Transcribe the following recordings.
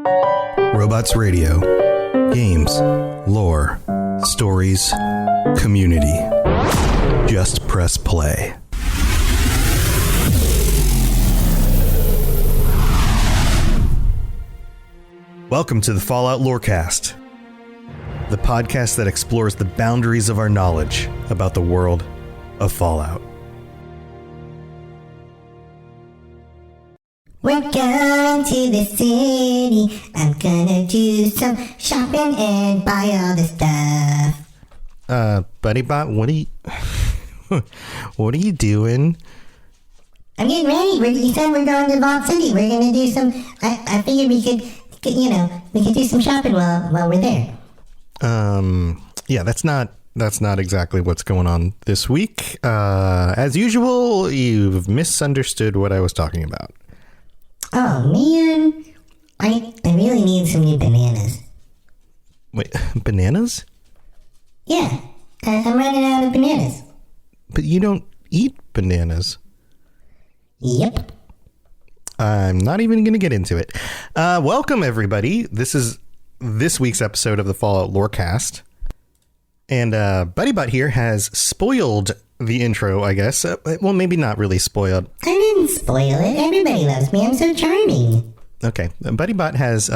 Robots Radio. Games, lore, stories, community. Just press play. Welcome to the Fallout Lorecast, the podcast that explores the boundaries of our knowledge about the world of Fallout. We're going to the city. I'm gonna do some shopping and buy all the stuff. BuddyBot, what are you doing? I'm getting ready. You said we're going to Vault City. We're gonna do some. I figured we could do some shopping while we're there. Yeah, that's not exactly what's going on this week. As usual, you've misunderstood what I was talking about. Oh man, I really need some new bananas. Wait, bananas? Yeah, I'm running out of bananas. But you don't eat bananas. Yep. I'm not even going to get into it. Welcome, everybody. This is this week's episode of the Fallout Lorecast. And BuddyBot here has spoiled the intro, I guess. Well, maybe not really spoiled. I didn't spoil it. Everybody loves me. I'm so charming. Okay. BuddyBot has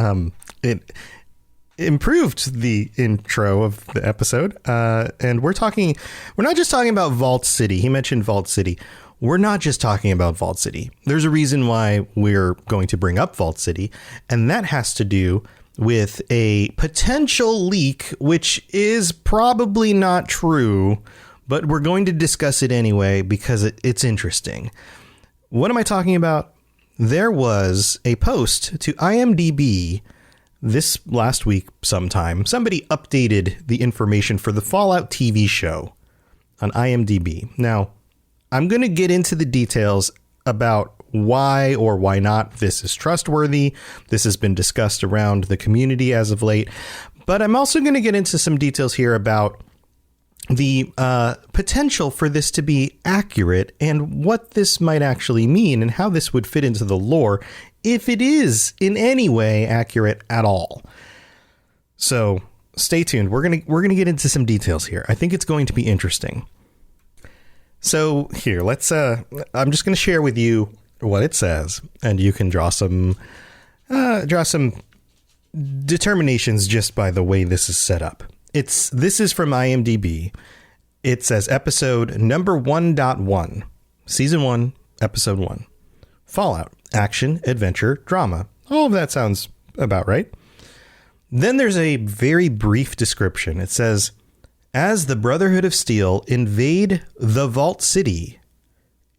improved the intro of the episode. And we're not just talking about Vault City. He mentioned Vault City. We're not just talking about Vault City. There's a reason why we're going to bring up Vault City, and that has to do with a potential leak, which is probably not true, but we're going to discuss it anyway because it's interesting. What am I talking about? There was a post to IMDB this last week sometime. Somebody updated the information for the Fallout TV show on IMDB. Now, I'm going to get into the details about why or why not this is trustworthy. This has been discussed around the community as of late, but I'm also going to get into some details here about the potential for this to be accurate and what this might actually mean and how this would fit into the lore if it is in any way accurate at all. So stay tuned. We're going to get into some details here. I think it's going to be interesting. So here, I'm just going to share with you what it says, and you can draw some determinations just by the way this is set up. This is from IMDb. It says episode number 1.1, season 1, episode 1, Fallout, action, adventure, drama. All of that sounds about right. Then there's a very brief description. It says, as the Brotherhood of Steel invade the Vault City,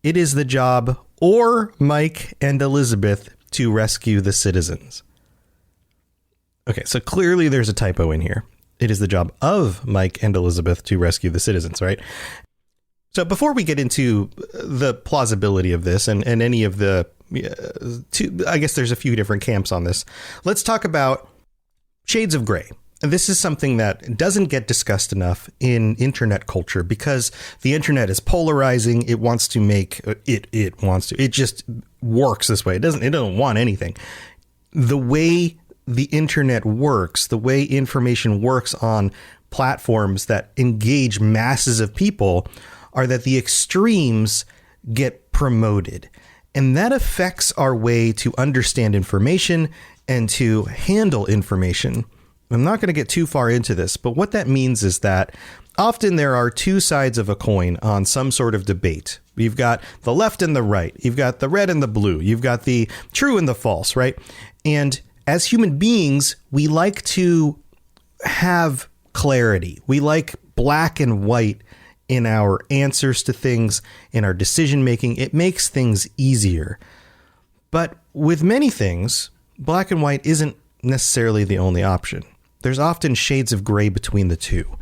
it is the job or Mike and Elizabeth to rescue the citizens. Okay, so clearly there's a typo in here. It is the job of Mike and Elizabeth to rescue the citizens, right? So before we get into the plausibility of this and any of the I guess there's a few different camps on this. Let's talk about shades of gray. This is something that doesn't get discussed enough in internet culture because the internet is polarizing. It wants to make it just works this way. It doesn't want anything. The way the internet works, the way information works on platforms that engage masses of people are that the extremes get promoted. And that affects our way to understand information and to handle information. I'm not going to get too far into this, but what that means is that often there are two sides of a coin on some sort of debate. You've got the left and the right. You've got the red and the blue. You've got the true and the false, right? And as human beings, we like to have clarity. We like black and white in our answers to things, in our decision making. It makes things easier. But with many things, black and white isn't necessarily the only option. There's often shades of gray between the two.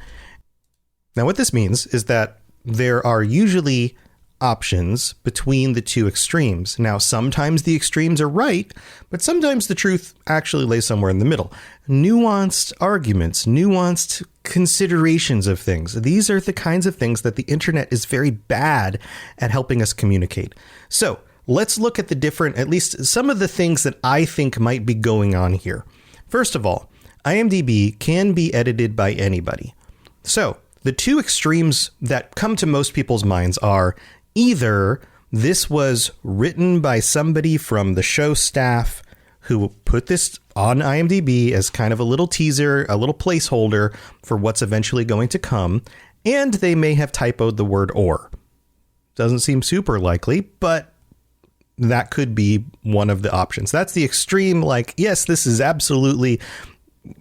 Now, what this means is that there are usually options between the two extremes. Now, sometimes the extremes are right, but sometimes the truth actually lays somewhere in the middle. Nuanced arguments, nuanced considerations of things. These are the kinds of things that the internet is very bad at helping us communicate. So let's look at the different, at least some of the things that I think might be going on here. First of all, IMDb can be edited by anybody. So the two extremes that come to most people's minds are either this was written by somebody from the show staff who put this on IMDb as kind of a little teaser, a little placeholder for what's eventually going to come, and they may have typoed the word or. Doesn't seem super likely, but that could be one of the options. That's the extreme, like, yes, this is absolutely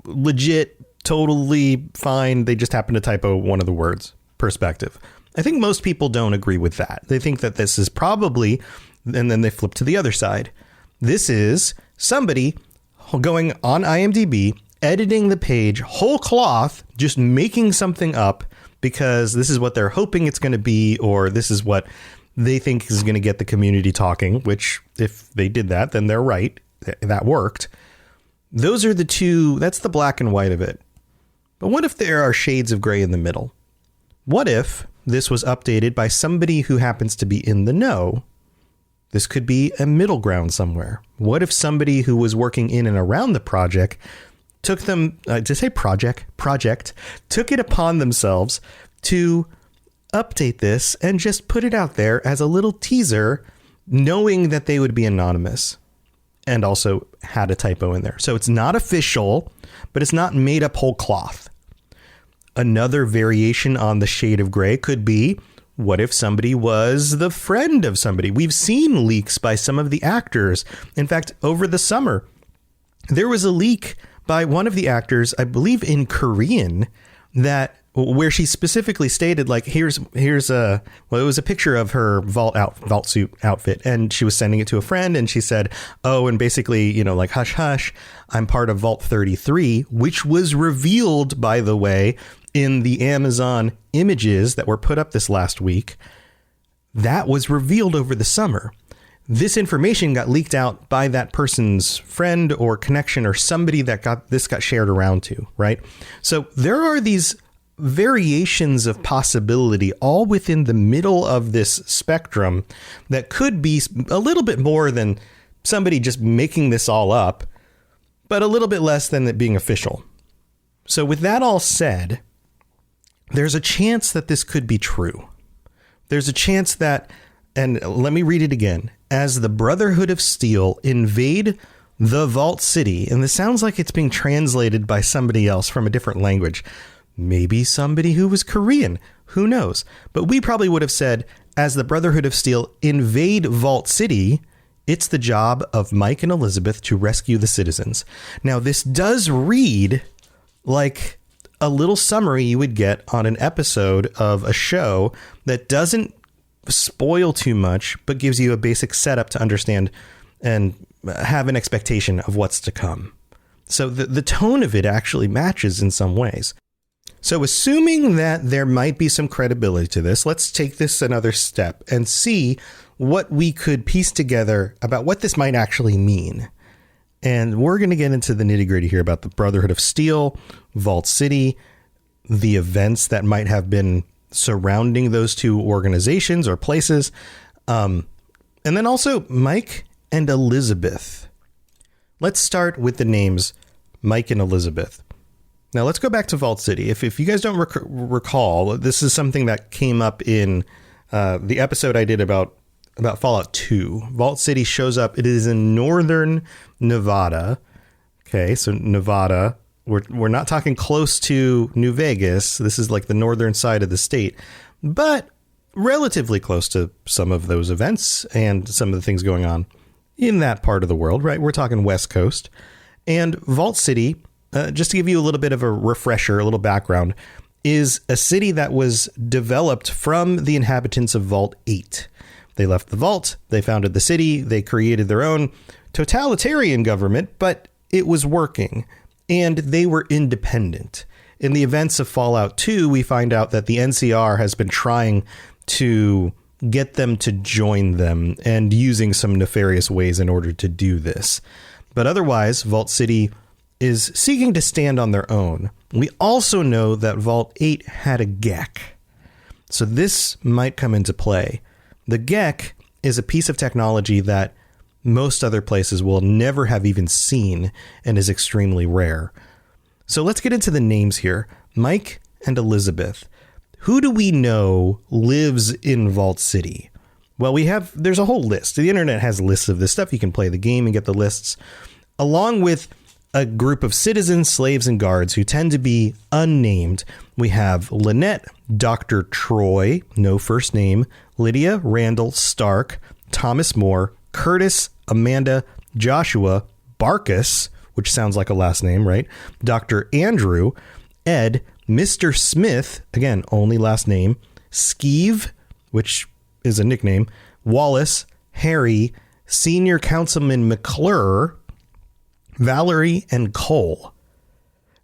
legit, totally fine. They just happen to typo one of the words perspective. I think most people don't agree with that. They think that this is probably, and then they flip to the other side. This is somebody going on IMDb, editing the page whole cloth, just making something up because this is what they're hoping it's going to be, or this is what they think is going to get the community talking, which if they did that, then they're right. That worked. Those are the two. That's the black and white of it. But what if there are shades of gray in the middle? What if this was updated by somebody who happens to be in the know? This could be a middle ground somewhere. What if somebody who was working in and around the project took them, took it upon themselves to update this and just put it out there as a little teaser, knowing that they would be anonymous, and also had a typo in there. So it's not official, but it's not made up whole cloth. Another variation on the shade of gray could be, what if somebody was the friend of somebody? We've seen leaks by some of the actors. In fact, over the summer, there was a leak by one of the actors, I believe in Korean, where she specifically stated, like, here's it was a picture of her vault suit outfit, and she was sending it to a friend, and she said, oh, and basically, like, hush, hush, I'm part of Vault 33, which was revealed, by the way, in the Amazon images that were put up this last week. That was revealed over the summer. This information got leaked out by that person's friend or connection or somebody that got shared around to, right? So there are these variations of possibility all within the middle of this spectrum that could be a little bit more than somebody just making this all up, but a little bit less than it being official. So with that all said, there's a chance that this could be true. There's a chance that, and let me read it again, as the Brotherhood of Steel invade the Vault City, and this sounds like it's being translated by somebody else from a different language. Maybe somebody who was Korean, who knows? But we probably would have said, as the Brotherhood of Steel invade Vault City, it's the job of Mike and Elizabeth to rescue the citizens. Now, this does read like a little summary you would get on an episode of a show that doesn't spoil too much, but gives you a basic setup to understand and have an expectation of what's to come. So the tone of it actually matches in some ways. So assuming that there might be some credibility to this, let's take this another step and see what we could piece together about what this might actually mean. And we're going to get into the nitty gritty here about the Brotherhood of Steel, Vault City, the events that might have been surrounding those two organizations or places. And then also Mike and Elizabeth. Let's start with the names Mike and Elizabeth. Now let's go back to Vault City. If you guys don't recall, this is something that came up in the episode I did about Fallout 2. Vault City shows up. It is in northern Nevada. Okay, so Nevada. We're not talking close to New Vegas. This is like the northern side of the state, but relatively close to some of those events and some of the things going on in that part of the world, right? We're talking West Coast. And Vault City, just to give you a little bit of a refresher, a little background, is a city that was developed from the inhabitants of Vault 8. They left the vault, they founded the city, they created their own totalitarian government, but it was working, and they were independent. In the events of Fallout 2, we find out that the NCR has been trying to get them to join them and using some nefarious ways in order to do this. But otherwise, Vault City is seeking to stand on their own. We also know that Vault 8 had a GEC. So this might come into play. The GEC is a piece of technology that most other places will never have even seen and is extremely rare. So let's get into the names here. Mike and Elizabeth. Who do we know lives in Vault City? Well, there's a whole list. The internet has lists of this stuff. You can play the game and get the lists, along with a group of citizens, slaves, and guards who tend to be unnamed. We have Lynette, Dr. Troy, no first name, Lydia, Randall, Stark, Thomas More, Curtis, Amanda, Joshua, Barkus, which sounds like a last name, right? Dr. Andrew, Ed, Mr. Smith, again, only last name, Skeeve, which is a nickname, Wallace, Harry, Senior Councilman McClure, Valerie, and Cole.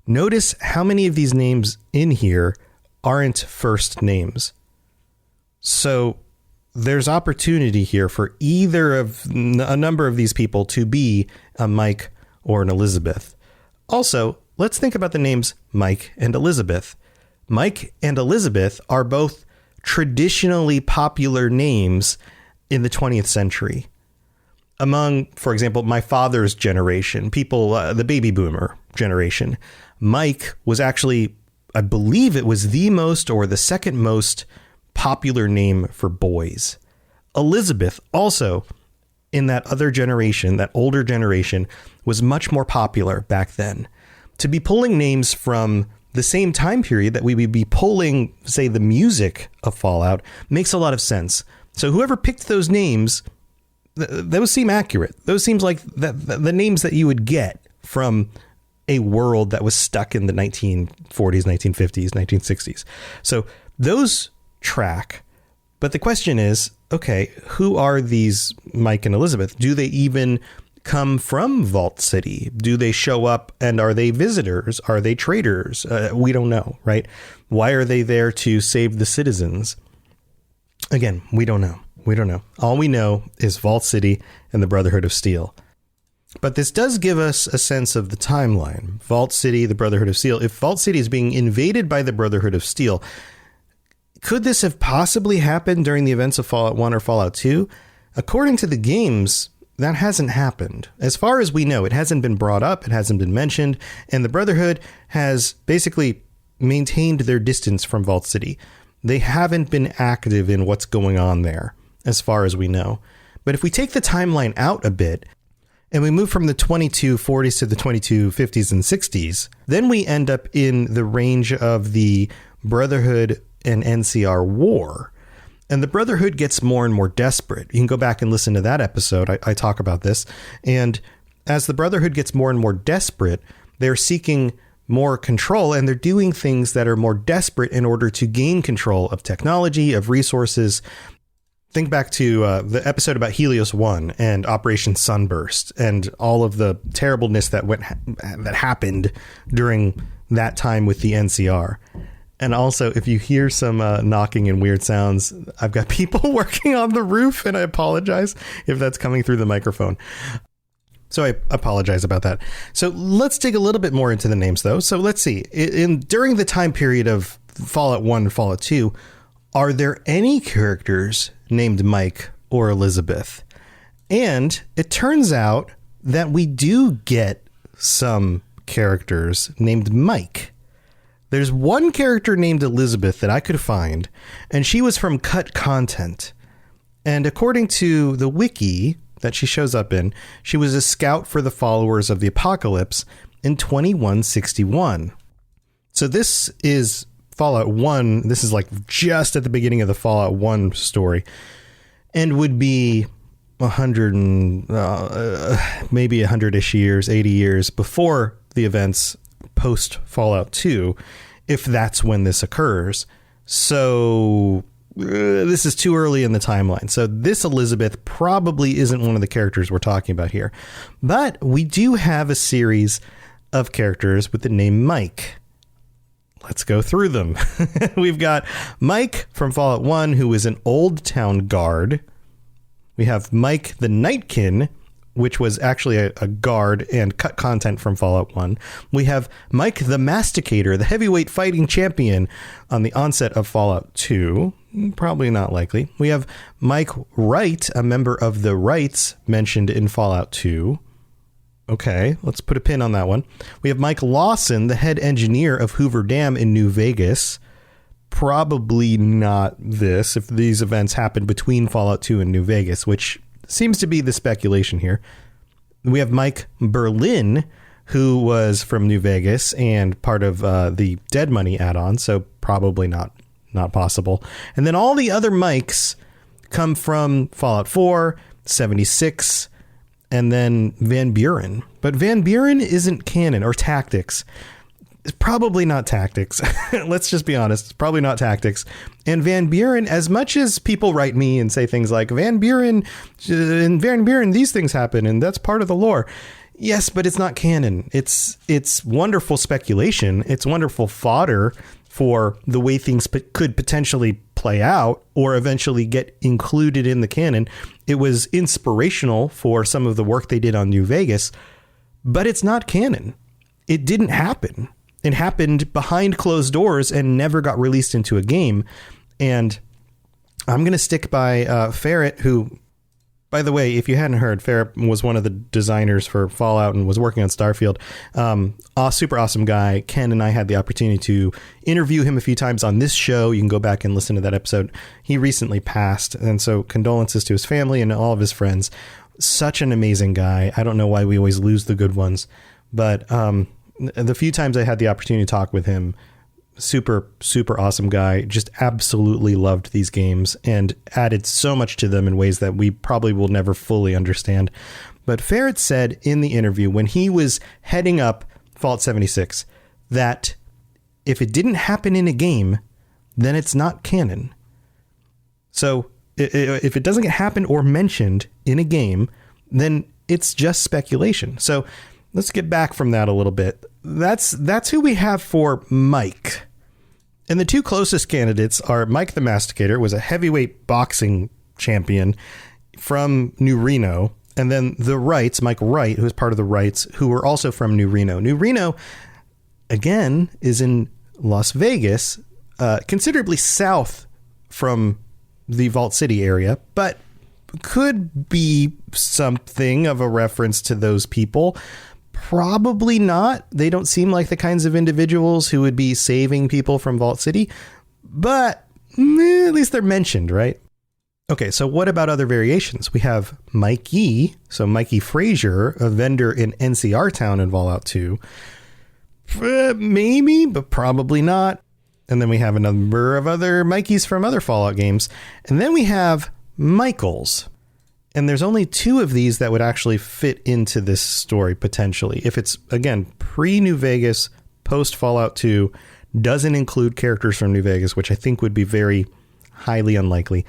Notice how many of these names in here aren't first names. So there's opportunity here for either of a number of these people to be a Mike or an Elizabeth. Also, let's think about the names Mike and Elizabeth. Mike and Elizabeth are both traditionally popular names in the 20th century. Among, for example, my father's generation, people, the baby boomer generation, Mike was actually, I believe it was the most or the second most popular name for boys. Elizabeth also, in that other generation, that older generation, was much more popular back then. To be pulling names from the same time period that we would be pulling, say, the music of Fallout makes a lot of sense. So whoever picked those names, those seem accurate. Those seems like the names that you would get from a world that was stuck in the 1940s, 1950s, 1960s. So those track. But the question is, okay, who are these Mike and Elizabeth? Do they even come from Vault City? Do they show up and are they visitors? Are they traders? We don't know, right? Why are they there to save the citizens? Again, we don't know. We don't know. All we know is Vault City and the Brotherhood of Steel. But this does give us a sense of the timeline. Vault City, the Brotherhood of Steel. If Vault City is being invaded by the Brotherhood of Steel, could this have possibly happened during the events of Fallout 1 or Fallout 2? According to the games, that hasn't happened. As far as we know, it hasn't been brought up, it hasn't been mentioned, and the Brotherhood has basically maintained their distance from Vault City. They haven't been active in what's going on there, as far as we know. But if we take the timeline out a bit, and we move from the 2240s to the 2250s and 60s, then we end up in the range of the Brotherhood and NCR war. And the Brotherhood gets more and more desperate. You can go back and listen to that episode. I talk about this. And as the Brotherhood gets more and more desperate, they're seeking more control, and they're doing things that are more desperate in order to gain control of technology, of resources. Think back to the episode about Helios 1 and Operation Sunburst and all of the terribleness that happened during that time with the NCR. And also, if you hear some knocking and weird sounds, I've got people working on the roof, and I apologize if that's coming through the microphone. So I apologize about that. So let's dig a little bit more into the names, though. So let's see. During the time period of Fallout 1 and Fallout 2, are there any characters named Mike or Elizabeth? And it turns out that we do get some characters named Mike. There's one character named Elizabeth that I could find, and she was from Cut Content. And according to the wiki that she shows up in, she was a scout for the followers of the Apocalypse in 2161. So this is Fallout 1. This is like just at the beginning of the Fallout 1 story, and would be 100 and maybe 100-ish years, 80 years before the events post Fallout 2, if that's when this occurs. So this is too early in the timeline. So this Elizabeth probably isn't one of the characters we're talking about here. But we do have a series of characters with the name Mike. Let's go through them. We've got Mike from Fallout 1, who is an Old Town guard. We have Mike the Nightkin, which was actually a guard and cut content from Fallout 1. We have Mike the Masticator, the heavyweight fighting champion on the onset of Fallout 2. Probably not likely. We have Mike Wright, a member of the Wrights mentioned in Fallout 2. Okay, let's put a pin on that one. We have Mike Lawson, the head engineer of Hoover Dam in New Vegas. Probably not this, if these events happened between Fallout 2 and New Vegas, which seems to be the speculation here. We have Mike Berlin, who was from New Vegas and part of the Dead Money add-on, so probably not possible. And then all the other Mikes come from Fallout 4, 76, and then Van Buren. But Van Buren isn't canon, or Tactics. It's probably not Tactics. Let's just be honest. It's probably not Tactics. And Van Buren, as much as people write me and say things like, in Van Buren, these things happen, and that's part of the lore. Yes, but it's not canon. It's wonderful speculation. It's wonderful fodder for the way things could potentially play out or eventually get included in the canon. It was inspirational for some of the work they did on New Vegas, but it's not canon. It didn't happen. It happened behind closed doors and never got released into a game. And I'm going to stick by Ferret, who, by the way, if you hadn't heard, Ferret was one of the designers for Fallout and was working on Starfield. Super awesome guy. Ken and I had the opportunity to interview him a few times on this show. You can go back and listen to that episode. He recently passed, and so condolences to his family and all of his friends. Such an amazing guy. I don't know why we always lose the good ones, but the few times I had the opportunity to talk with him, super, super awesome guy, just absolutely loved these games and added so much to them in ways that we probably will never fully understand. But Ferret said in the interview when he was heading up Fallout 76 that if it didn't happen in a game, then it's not canon. So if it doesn't happen or mentioned in a game, then it's just speculation. So let's get back from that a little bit. That's who we have for Mike. And the two closest candidates are Mike the Masticator, was a heavyweight boxing champion from New Reno. And then the Wrights, Mike Wright, who is part of the Wrights, who were also from New Reno. New Reno, again, is in Las Vegas, considerably south from the Vault City area, but could be something of a reference to those people. Probably not. They don't seem like the kinds of individuals who would be saving people from Vault City, but at least they're mentioned, right? Okay, so what about other variations? We have Mikey, so Mikey Frazier, a vendor in NCR Town in Fallout 2. Maybe, but probably not. And then we have a number of other Mikeys from other Fallout games. And then we have Michaels. And there's only two of these that would actually fit into this story potentially. If it's, again, pre-New Vegas, post-Fallout 2, doesn't include characters from New Vegas, which I think would be very highly unlikely.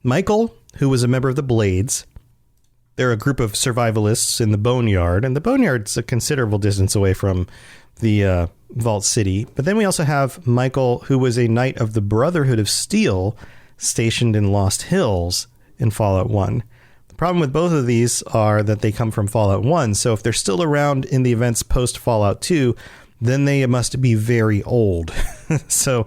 Michael, who was a member of the Blades. They're a group of survivalists in the Boneyard, and the Boneyard's a considerable distance away from the Vault City. But then we also have Michael, who was a knight of the Brotherhood of Steel, stationed in Lost Hills in Fallout 1. The problem with both of these are that they come from Fallout 1, so if they're still around in the events post-Fallout 2, then they must be very old. So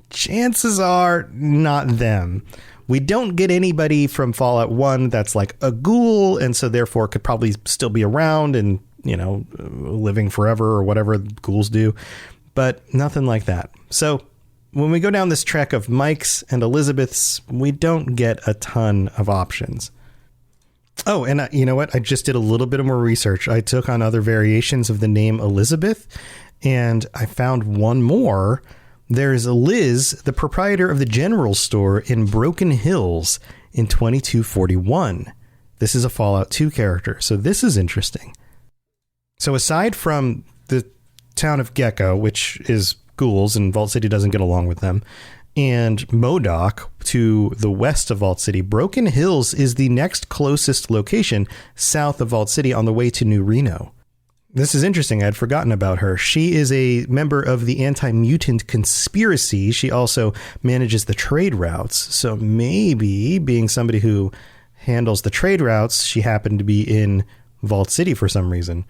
chances are not them. We don't get anybody from Fallout 1 that's like a ghoul, and so therefore could probably still be around and, you know, living forever or whatever ghouls do, but nothing like that. So when we go down this trek of Mike's and Elizabeth's, we don't get a ton of options. Oh, and you know what? I just did a little bit of more research. I took on other variations of the name Elizabeth, and I found one more. There's Liz, the proprietor of the general store in Broken Hills in 2241. This is a Fallout 2 character, so this is interesting. So aside from the town of Gecko, which is ghouls and Vault City doesn't get along with them, and Modoc to the west of Vault City, Broken Hills is the next closest location south of Vault City on the way to New Reno. This is interesting. I'd forgotten about her. She is a member of the anti-mutant conspiracy. She also manages the trade routes. So maybe being somebody who handles the trade routes, she happened to be in Vault City for some reason.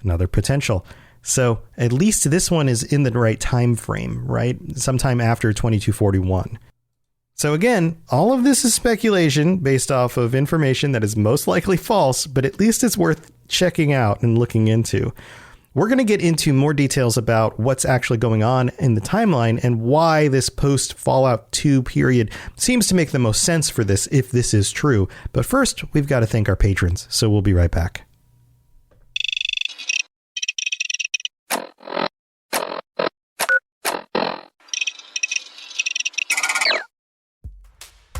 Another potential. So at least this one is in the right time frame, right? Sometime after 2241. So again, all of this is speculation based off of information that is most likely false, but at least it's worth checking out and looking into. We're going to get into more details about what's actually going on in the timeline and why this post Fallout 2 period seems to make the most sense for this, if this is true. But first, we've got to thank our patrons, so we'll be right back.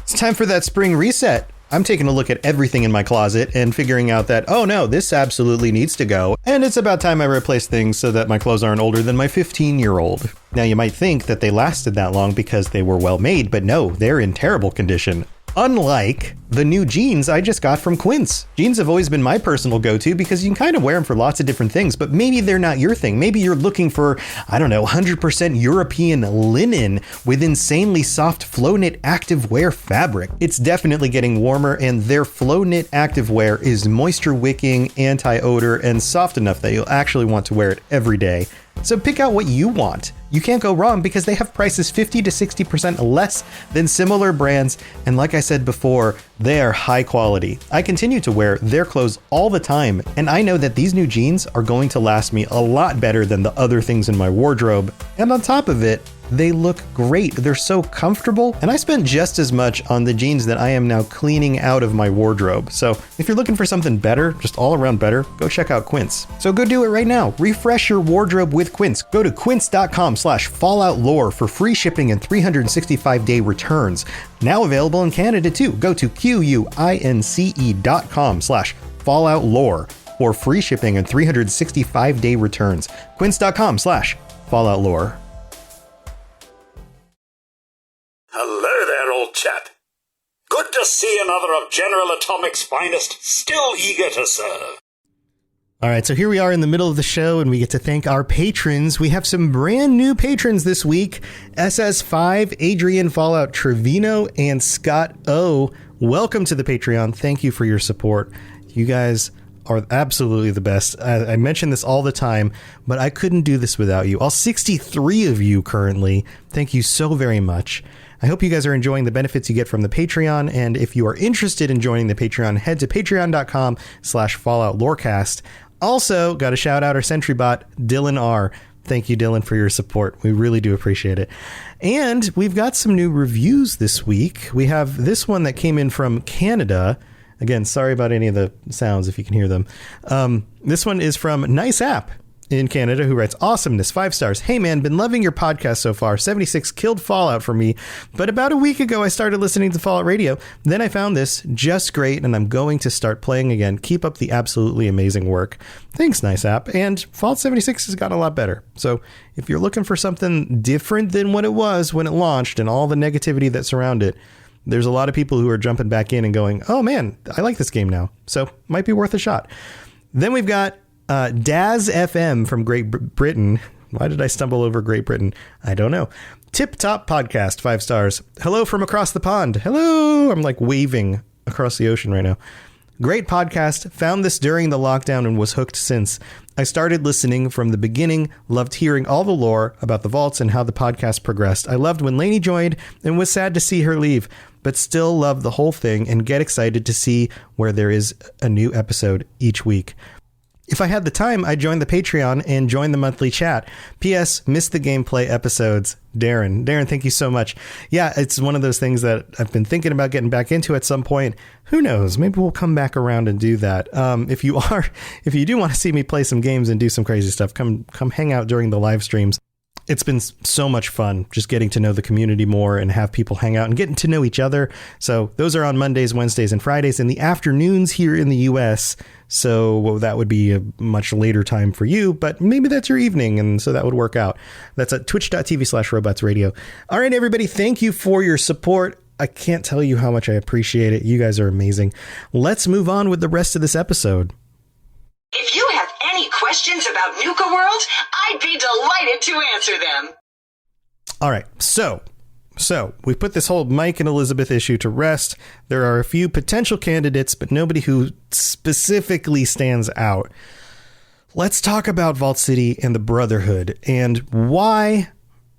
It's time for that spring reset. I'm taking a look at everything in my closet and figuring out that, oh no, this absolutely needs to go. And it's about time I replace things so that my clothes aren't older than my 15-year-old. Now you might think that they lasted that long because they were well made, but no, they're in terrible condition. Unlike the new jeans I just got from Quince. Jeans have always been my personal go-to because you can kind of wear them for lots of different things, but maybe they're not your thing. Maybe you're looking for, 100% European linen with insanely soft flow knit activewear fabric. It's definitely getting warmer, and their flow knit activewear is moisture wicking, anti-odor, and soft enough that you'll actually want to wear it every day. So pick out what you want. You can't go wrong because they have prices 50 to 60% less than similar brands. And like I said before, they are high quality. I continue to wear their clothes all the time, and I know that these new jeans are going to last me a lot better than the other things in my wardrobe. And on top of it, they look great. They're so comfortable, and I spent just as much on the jeans that I am now cleaning out of my wardrobe. So if you're looking for something better, just all around better, go check out Quince. So go do it right now. Refresh your wardrobe with Quince. Go to quince.com/falloutlore for free shipping and 365-day returns. Now available in Canada too. Go to quince.com/falloutlore for free shipping and 365-day returns. Quince.com/falloutlore. Hello there, old chap. Good to see another of General Atomic's finest, still eager to serve. All right, so here we are in the middle of the show, and we get to thank our patrons. We have some brand new patrons this week. SS5, Adrian Fallout Trevino, and Scott O. Welcome to the Patreon. Thank you for your support. You guys are absolutely the best. I mention this all the time, but I couldn't do this without you. All 63 of you currently. Thank you so very much. I hope you guys are enjoying the benefits you get from the Patreon. And if you are interested in joining the Patreon, head to patreon.com/Fallout Lorecast. Also, got to shout out our Sentry bot, Dylan R. Thank you, Dylan, for your support. We really do appreciate it. And we've got some new reviews this week. We have this one that came in from Canada. Again, sorry about any of the sounds if you can hear them. This one is from Nice App in Canada, who writes, awesomeness, 5 stars. Hey man, been loving your podcast so far. 76 killed Fallout for me, but about a week ago I started listening to Fallout Radio. Then I found this just great, and I'm going to start playing again. Keep up the absolutely amazing work. Thanks, Nice App. And Fallout 76 has gotten a lot better. So if you're looking for something different than what it was when it launched and all the negativity that surrounded it, there's a lot of people who are jumping back in and going, oh man, I like this game now. So might be worth a shot. Then we've got Daz FM from Great Britain. Why did I stumble over Great Britain? I don't know. Tip Top Podcast, 5 stars. Hello from across the pond. Hello. I'm like waving across the ocean right now. Great podcast. Found this during the lockdown and was hooked since. I started listening from the beginning, loved hearing all the lore about the vaults and how the podcast progressed. I loved when Lainey joined and was sad to see her leave, but still love the whole thing and get excited to see where there is a new episode each week. If I had the time, I'd join the Patreon and join the monthly chat. P.S. Missed the gameplay episodes. Darren, thank you so much. Yeah, it's one of those things that I've been thinking about getting back into at some point. Who knows? Maybe we'll come back around and do that. If you do want to see me play some games and do some crazy stuff, come hang out during the live streams. It's been so much fun just getting to know the community more and have people hang out and getting to know each other. So those are on Mondays, Wednesdays, and Fridays in the afternoons here in the U.S. So that would be a much later time for you, but maybe that's your evening, and so that would work out. That's at twitch.tv/robotsradio. All right, everybody, thank you for your support. I can't tell you how much I appreciate it. You guys are amazing. Let's move on with the rest of this episode. If you have any questions about Nuka World, I'd be delighted to answer them. All right, so So we put this whole Mike and Elizabeth issue to rest. There are a few potential candidates, but nobody who specifically stands out. Let's talk about Vault City and the Brotherhood and why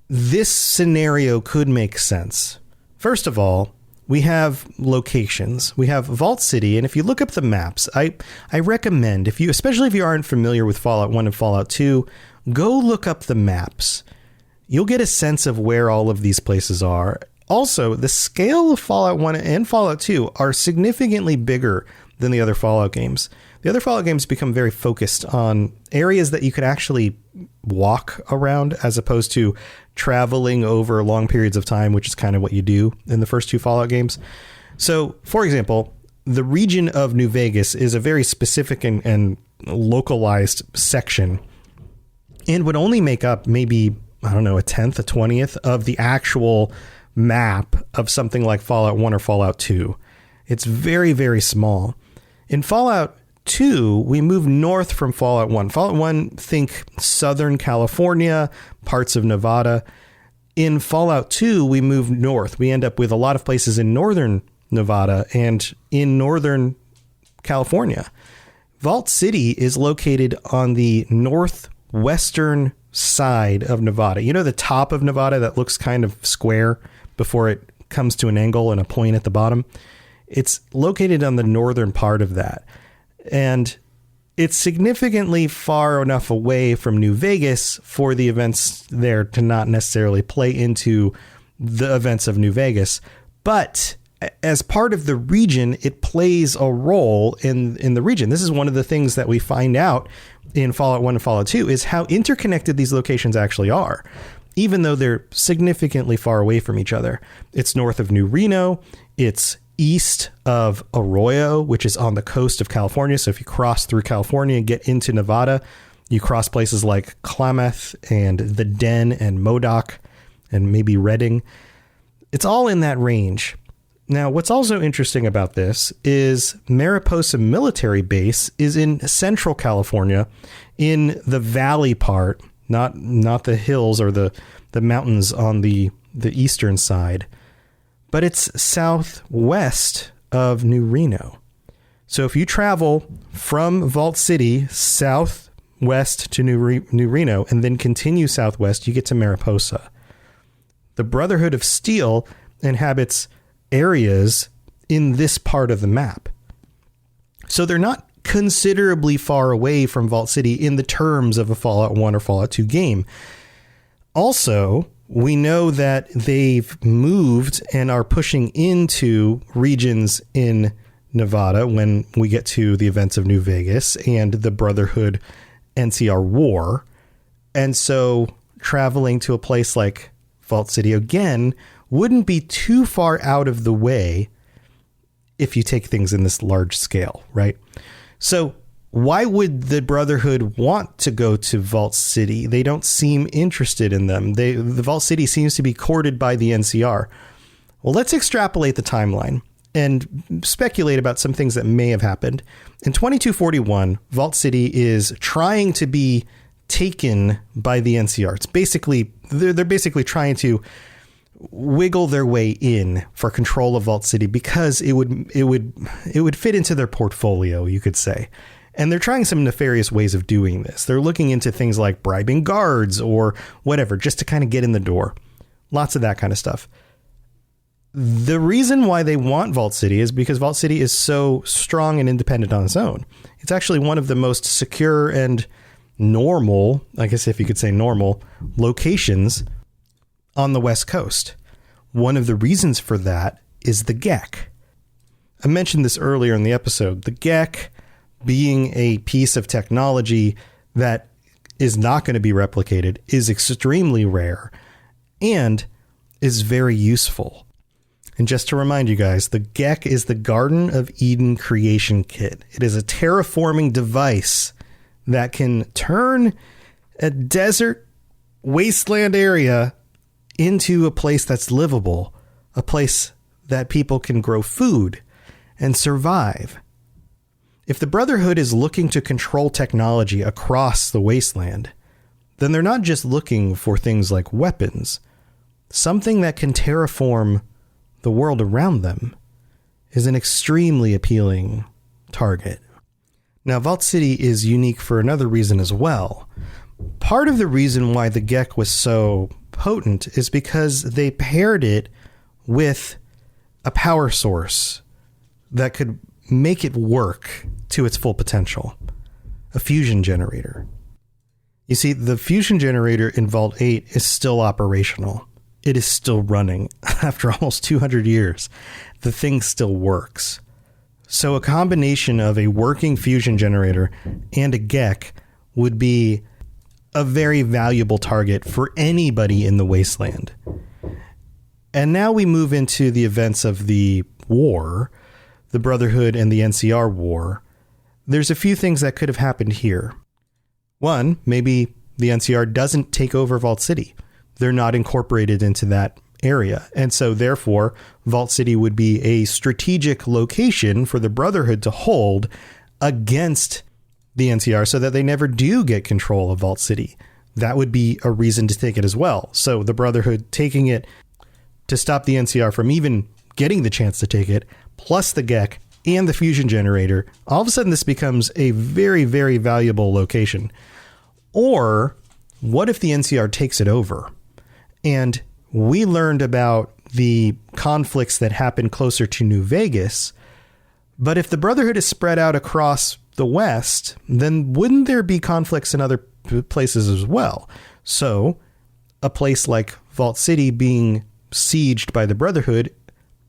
this scenario could make sense. First of all, we have locations. We have Vault City, and if you look up the maps, I recommend, especially if you aren't familiar with Fallout 1 and Fallout 2, go look up the maps. You'll get a sense of where all of these places are. Also, the scale of Fallout 1 and Fallout 2 are significantly bigger than the other Fallout games. The other Fallout games become very focused on areas that you could actually walk around as opposed to traveling over long periods of time, which is kind of what you do in the first two Fallout games. So, for example, the region of New Vegas is a very specific and localized section and would only make up maybe, I don't know, a 10th, a 20th of the actual map of something like Fallout 1 or Fallout 2. It's very, very small. In Fallout 2, we move north from Fallout 1. Fallout 1, think Southern California, parts of Nevada. In Fallout 2, we move north. We end up with a lot of places in northern Nevada and in northern California. Vault City is located on the northwestern side of Nevada. You know, the top of Nevada that looks kind of square before it comes to an angle and a point at the bottom? It's located on the northern part of that. And it's significantly far enough away from New Vegas for the events there to not necessarily play into the events of New Vegas. But as part of the region, it plays a role in the region. This is one of the things that we find out in Fallout 1 and Fallout 2 is how interconnected these locations actually are, even though they're significantly far away from each other. It's north of New Reno. It's east of Arroyo, which is on the coast of California. So if you cross through California and get into Nevada, you cross places like Klamath and the Den and Modoc and maybe Redding. It's all in that range. Now, what's also interesting about this is Mariposa Military Base is in Central California in the valley part, not the hills or the mountains on the eastern side, but it's southwest of New Reno. So if you travel from Vault City southwest to New Reno and then continue southwest, you get to Mariposa. The Brotherhood of Steel inhabits areas in this part of the map. So they're not considerably far away from Vault City in the terms of a Fallout 1 or Fallout 2 game. Also, we know that they've moved and are pushing into regions in Nevada when we get to the events of New Vegas and the Brotherhood NCR war. And so traveling to a place like Vault City again wouldn't be too far out of the way if you take things in this large scale, right? So why would the Brotherhood want to go to Vault City? They don't seem interested in them. The Vault City seems to be courted by the NCR. Well, let's extrapolate the timeline and speculate about some things that may have happened. In 2241, Vault City is trying to be taken by the NCR. It's basically, they're basically trying to wiggle their way in for control of Vault City because it would fit into their portfolio, you could say. And they're trying some nefarious ways of doing this. They're looking into things like bribing guards or whatever, just to kind of get in the door. Lots of that kind of stuff. The reason why they want Vault City is because Vault City is so strong and independent on its own. It's actually one of the most secure and normal, I guess if you could say normal, locations on the West Coast. One of the reasons for that is the GEC. I mentioned this earlier in the episode. The GEC being a piece of technology that is not going to be replicated is extremely rare and is very useful. And just to remind you guys, the GEC is the Garden of Eden Creation Kit. It is a terraforming device that can turn a desert wasteland area into a place that's livable, a place that people can grow food and survive. If the Brotherhood is looking to control technology across the wasteland, then they're not just looking for things like weapons. something that can terraform the world around them is an extremely appealing target. Now, Vault City is unique for another reason as well. Part of the reason why the Gek was so potent is because they paired it with a power source that could make it work to its full potential. A fusion generator. You see, the fusion generator in Vault 8 is still operational. It is still running after almost 200 years. The thing still works. So a combination of a working fusion generator and a Gek would be a very valuable target for anybody in the Wasteland. And now we move into the events of the war, the Brotherhood and the NCR war. There's a few things that could have happened here. One, maybe the NCR doesn't take over Vault City. They're not incorporated into that area. And so therefore, Vault City would be a strategic location for the Brotherhood to hold against the NCR so that they never do get control of Vault City. That would be a reason to take it as well. So the Brotherhood taking it to stop the NCR from even getting the chance to take it, plus the Gek and the fusion generator, all of a sudden this becomes a very, very valuable location. Or what if the NCR takes it over? And we learned about the conflicts that happen closer to New Vegas, but if the Brotherhood is spread out across the West, then wouldn't there be conflicts in other places as well? So a place like Vault City being sieged by the Brotherhood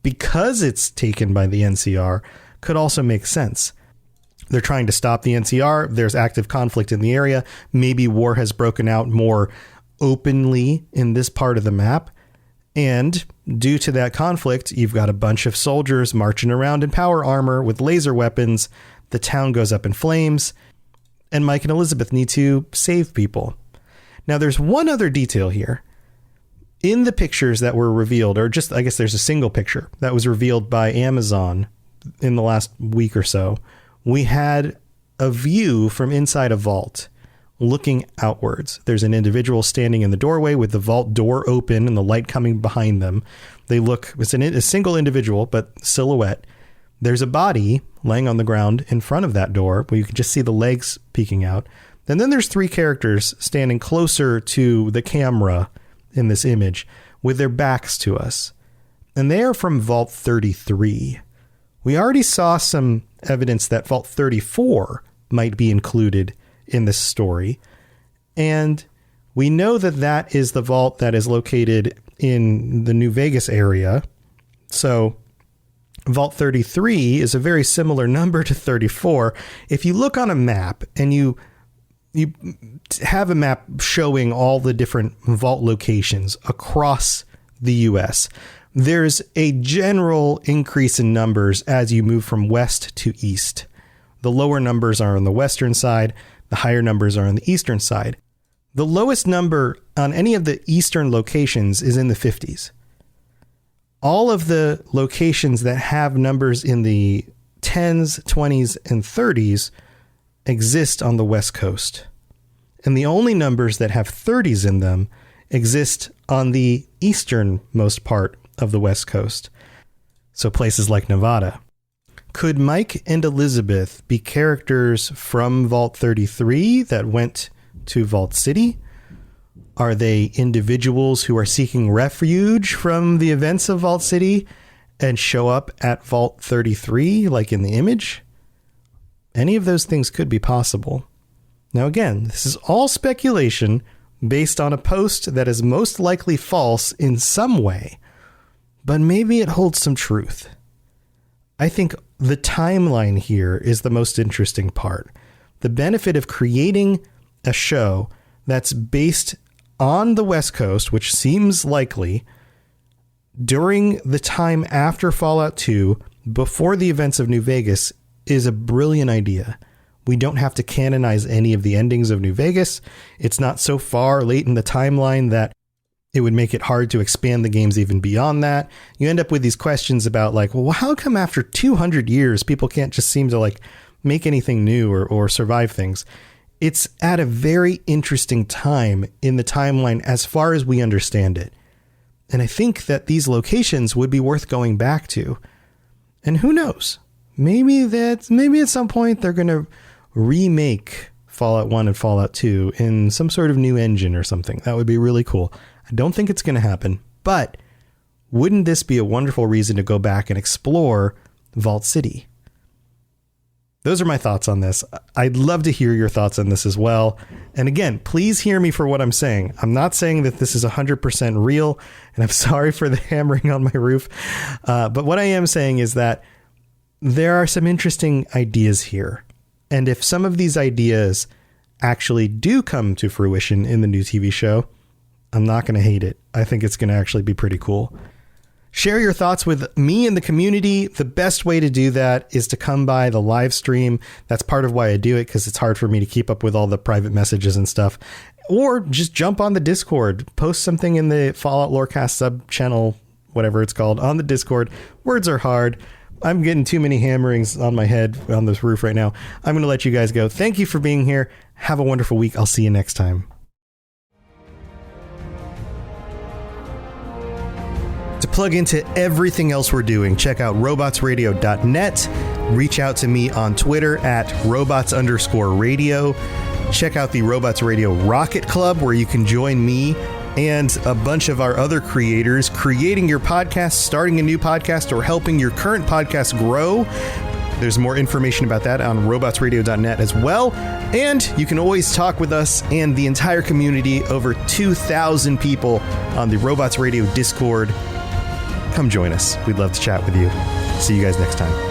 because it's taken by the NCR could also make sense. They're trying to stop the NCR. There's active conflict in the area. Maybe war has broken out more openly in this part of the map. And due to that conflict, you've got a bunch of soldiers marching around in power armor with laser weapons. The town goes up in flames, and Mike and Elizabeth need to save people. Now, there's one other detail here. In the pictures that were revealed, or just, I guess there's a single picture that was revealed by Amazon in the last week or so, we had a view from inside a vault looking outwards. There's an individual standing in the doorway with the vault door open and the light coming behind them. They look, it's a single individual, but silhouette. There's a body laying on the ground in front of that door where you can just see the legs peeking out. And then there's three characters standing closer to the camera in this image with their backs to us. And they are from Vault 33. We already saw some evidence that Vault 34 might be included in this story. And we know that that is the vault that is located in the New Vegas area. So Vault 33 is a very similar number to 34. If you look on a map and you have a map showing all the different vault locations across the US, there's a general increase in numbers as you move from west to east. The lower numbers are on the western side. The higher numbers are on the eastern side. The lowest number on any of the eastern locations is in the 50s. All of the locations that have numbers in the 10s, 20s, and 30s exist on the West Coast. And the only numbers that have 30s in them exist on the easternmost part of the West Coast. So places like Nevada. Could Mike and Elizabeth be characters from Vault 33 that went to Vault City? Are they individuals who are seeking refuge from the events of Vault City and show up at Vault 33, like in the image? Any of those things could be possible. Now, again, this is all speculation based on a post that is most likely false in some way, but maybe it holds some truth. I think the timeline here is the most interesting part. The benefit of creating a show that's based on the West Coast, which seems likely, during the time after Fallout 2, before the events of New Vegas, is a brilliant idea. We don't have to canonize any of the endings of New Vegas. It's not so far late in the timeline that it would make it hard to expand the games even beyond that. You end up with these questions about like, well, how come after 200 years, people can't just seem to like make anything new or survive things? It's at a very interesting time in the timeline as far as we understand it. And I think that these locations would be worth going back to. And who knows? Maybe at some point they're going to remake Fallout 1 and Fallout 2 in some sort of new engine or something. That would be really cool. I don't think it's going to happen, but wouldn't this be a wonderful reason to go back and explore Vault City? Those are my thoughts on this. I'd love to hear your thoughts on this as well. And again, please hear me for what I'm saying. I'm not saying that this is 100% real, and I'm sorry for the hammering on my roof. But what I am saying is that there are some interesting ideas here. And if some of these ideas actually do come to fruition in the new TV show, I'm not going to hate it. I think it's going to actually be pretty cool. Share your thoughts with me and the community. The best way to do that is to come by the live stream. That's part of why I do it, because it's hard for me to keep up with all the private messages and stuff. Or just jump on the Discord, post something in the Fallout Lorecast sub channel, whatever it's called, on the Discord. Words are hard. I'm getting too many hammerings on my head on this roof right now. I'm going to let you guys go. Thank you for being here. Have a wonderful week. I'll see you next time. To plug into everything else we're doing, check out robotsradio.net. Reach out to me on Twitter at robots_radio. Check out the Robots Radio Rocket Club, where you can join me and a bunch of our other creators creating your podcast, starting a new podcast, or helping your current podcast grow. There's more information about that on robotsradio.net as well. And you can always talk with us and the entire community, over 2,000 people on the Robots Radio Discord. Come join us. We'd love to chat with you. See you guys next time.